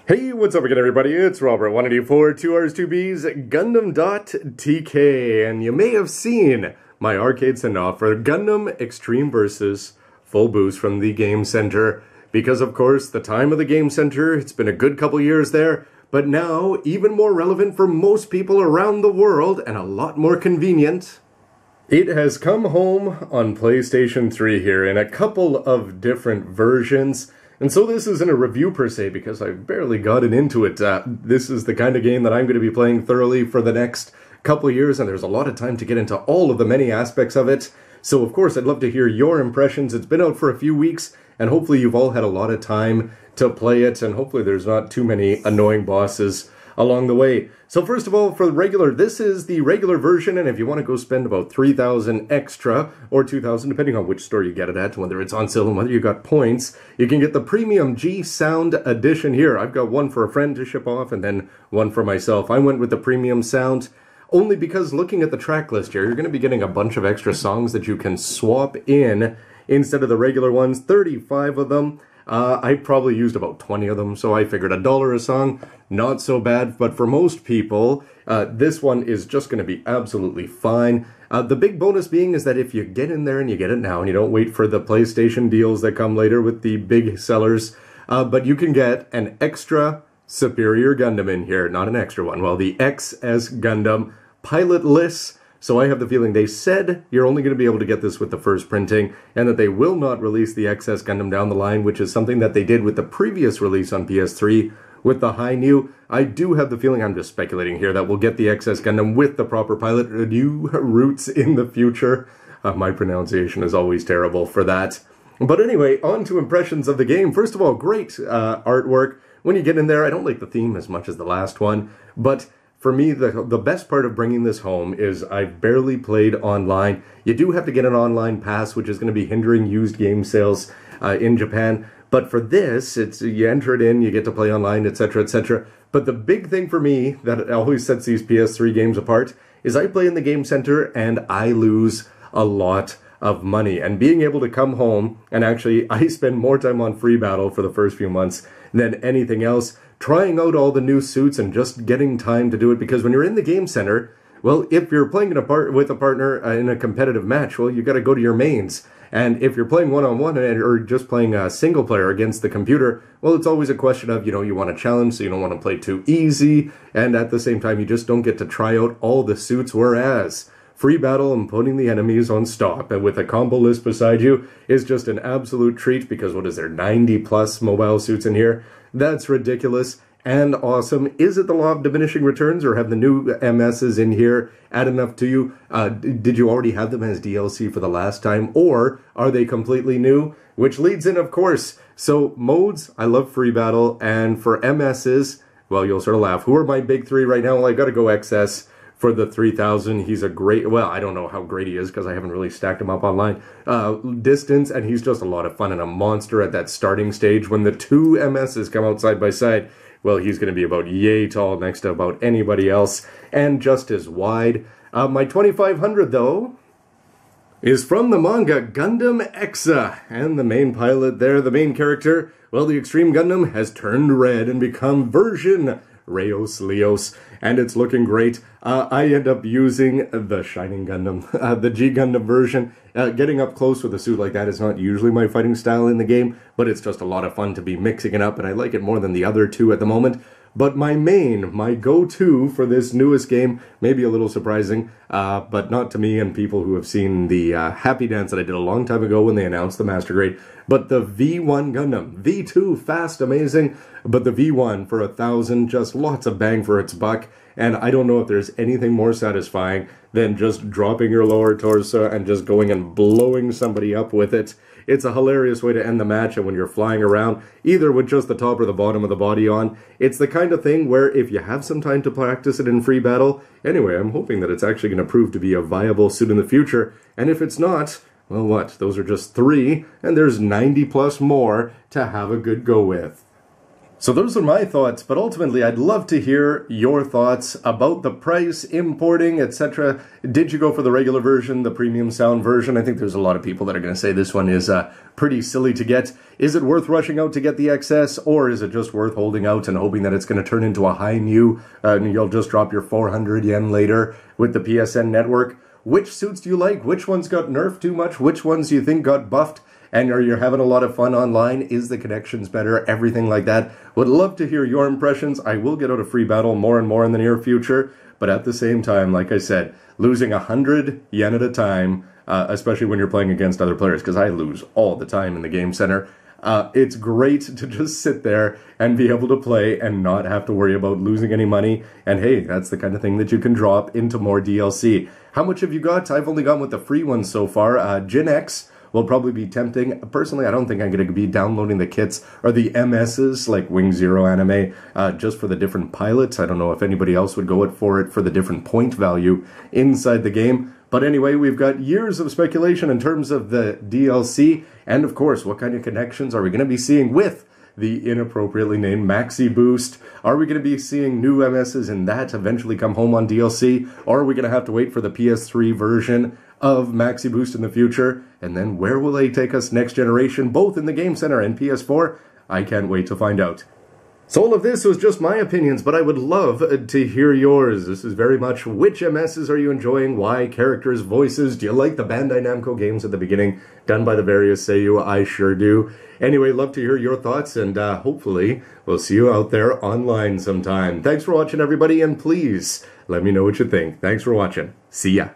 Hey, what's up again, everybody? It's Robert, 184, 2Rs2Bs, gundam.tk, and you may have seen my arcade send-off for Gundam Extreme Versus Full Boost from the Game Center, because of course, the time of the Game Center, it's been a good couple years there, but now, even more relevant for most people around the world, and a lot more convenient, it has come home on PlayStation 3 here in a couple of different versions. And so this isn't a review per se, because I've barely gotten into it. This is the kind of game that I'm going to be playing thoroughly for the next couple of years, and there's a lot of time to get into all of the many aspects of it. So of course, I'd love to hear your impressions. It's been out for a few weeks, and hopefully you've all had a lot of time to play it, and hopefully there's not too many annoying bosses along the way. So first of all, for the regular, this is the regular version, and if you want to go spend about 3,000 extra, or 2,000, depending on which store you get it at, whether it's on sale and whether you got points, you can get the Premium G Sound Edition here. I've got one for a friend to ship off, and then one for myself. I went with the Premium Sound, only because looking at the track list here, you're going to be getting a bunch of extra songs that you can swap in instead of the regular ones, 35 of them. I probably used about 20 of them, so I figured $1 a song, not so bad, but for most people, this one is just going to be absolutely fine. The big bonus being is that if you get in there and you get it now, and you don't wait for the PlayStation deals that come later with the big sellers, but you can get an extra Superior Gundam in here, not an extra one. Well, the XS Gundam pilotless. So I have the feeling they said you're only going to be able to get this with the first printing, and that they will not release the XS Gundam down the line, which is something that they did with the previous release on PS3 with the High New. I do have the feeling, I'm just speculating here, that we'll get the XS Gundam with the proper pilot new routes in the future. My pronunciation is always terrible for that. But anyway, on to impressions of the game. First of all, great artwork. When you get in there, I don't like the theme as much as the last one, but for me, the best part of bringing this home is I've barely played online. You do have to get an online pass, which is going to be hindering used game sales in Japan. But for this, it's you enter it in, you get to play online, etc., etc. But the big thing for me that always sets these PS3 games apart is I play in the Game Center and I lose a lot of money. And being able to come home, and actually I spend more time on Free Battle for the first few months than anything else, trying out all the new suits and just getting time to do it, because when you're in the Game Center, well, if you're playing with a partner in a competitive match, well, you got to go to your mains. And if you're playing one-on-one or just playing a single player against the computer, well, it's always a question of, you want a challenge, so you don't want to play too easy, and at the same time, you just don't get to try out all the suits, whereas Free Battle and putting the enemies on stop and with a combo list beside you is just an absolute treat, because what is there, 90 plus mobile suits in here? That's ridiculous and awesome. Is it the law of diminishing returns, or have the new MSs in here add enough to you? Did you already have them as DLC for the last time, or are they completely new? Which leads in, of course, so modes, I love Free Battle, and for MSs, well, you'll sort of laugh. Who are my big three right now? Well, I gotta go XS. For the 3,000, he's a great, well, I don't know how great he is because I haven't really stacked him up online, distance, and he's just a lot of fun and a monster at that starting stage. When the two MSs come out side by side, well, he's going to be about yay tall next to about anybody else, and just as wide. My 2,500, though, is from the manga Gundam Exa, and the main pilot there, the main character, well, the Extreme Gundam has turned red and become version Rayos Leos, and it's looking great. I end up using the Shining Gundam, the G Gundam version. Getting up close with a suit like that is not usually my fighting style in the game, but it's just a lot of fun to be mixing it up, and I like it more than the other two at the moment. But my go-to for this newest game, maybe a little surprising, but not to me and people who have seen the Happy Dance that I did a long time ago when they announced the Master Grade, but the V1 Gundam. V2, fast, amazing, but the V1 for 1,000, just lots of bang for its buck, and I don't know if there's anything more satisfying than just dropping your lower torso and just going and blowing somebody up with it. It's a hilarious way to end the match, and when you're flying around, either with just the top or the bottom of the body on, it's the kind of thing where if you have some time to practice it in Free Battle, anyway, I'm hoping that it's actually going to prove to be a viable suit in the future, and if it's not, well, what? Those are just 3, and there's 90 plus more to have a good go with. So those are my thoughts, but ultimately I'd love to hear your thoughts about the price, importing, etc. Did you go for the regular version, the premium sound version? I think there's a lot of people that are going to say this one is pretty silly to get. Is it worth rushing out to get the XS, or is it just worth holding out and hoping that it's going to turn into a high new and you'll just drop your 400 yen later with the PSN network? Which suits do you like? Which ones got nerfed too much? Which ones do you think got buffed? And are you having a lot of fun online? Is the connections better? Everything like that. Would love to hear your impressions. I will get out a free battle more and more in the near future. But at the same time, like I said, losing 100 yen at a time, especially when you're playing against other players, because I lose all the time in the game center. It's great to just sit there and be able to play and not have to worry about losing any money. And hey, that's the kind of thing that you can drop into more DLC. How much have you got? I've only gone with the free ones so far. Gen X will probably be tempting. Personally, I don't think I'm going to be downloading the kits or the MSs like Wing Zero anime just for the different pilots. I don't know if anybody else would go for it for the different point value inside the game. But anyway, we've got years of speculation in terms of the DLC. And of course, what kind of connections are we going to be seeing with the inappropriately named Maxi Boost? Are we going to be seeing new MSs and that eventually come home on DLC? Or are we going to have to wait for the PS3 version of Maxi Boost in the future? And then where will they take us next generation, both in the Game Center and PS4? I can't wait to find out. So all of this was just my opinions, but I would love to hear yours. This is very much which MSs are you enjoying, why, characters, voices. Do you like the Bandai Namco games at the beginning, done by the various Seiyu? I sure do. Anyway, love to hear your thoughts, and hopefully we'll see you out there online sometime. Thanks for watching, everybody, and please let me know what you think. Thanks for watching. See ya.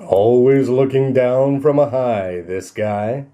Always looking down from a high, this guy.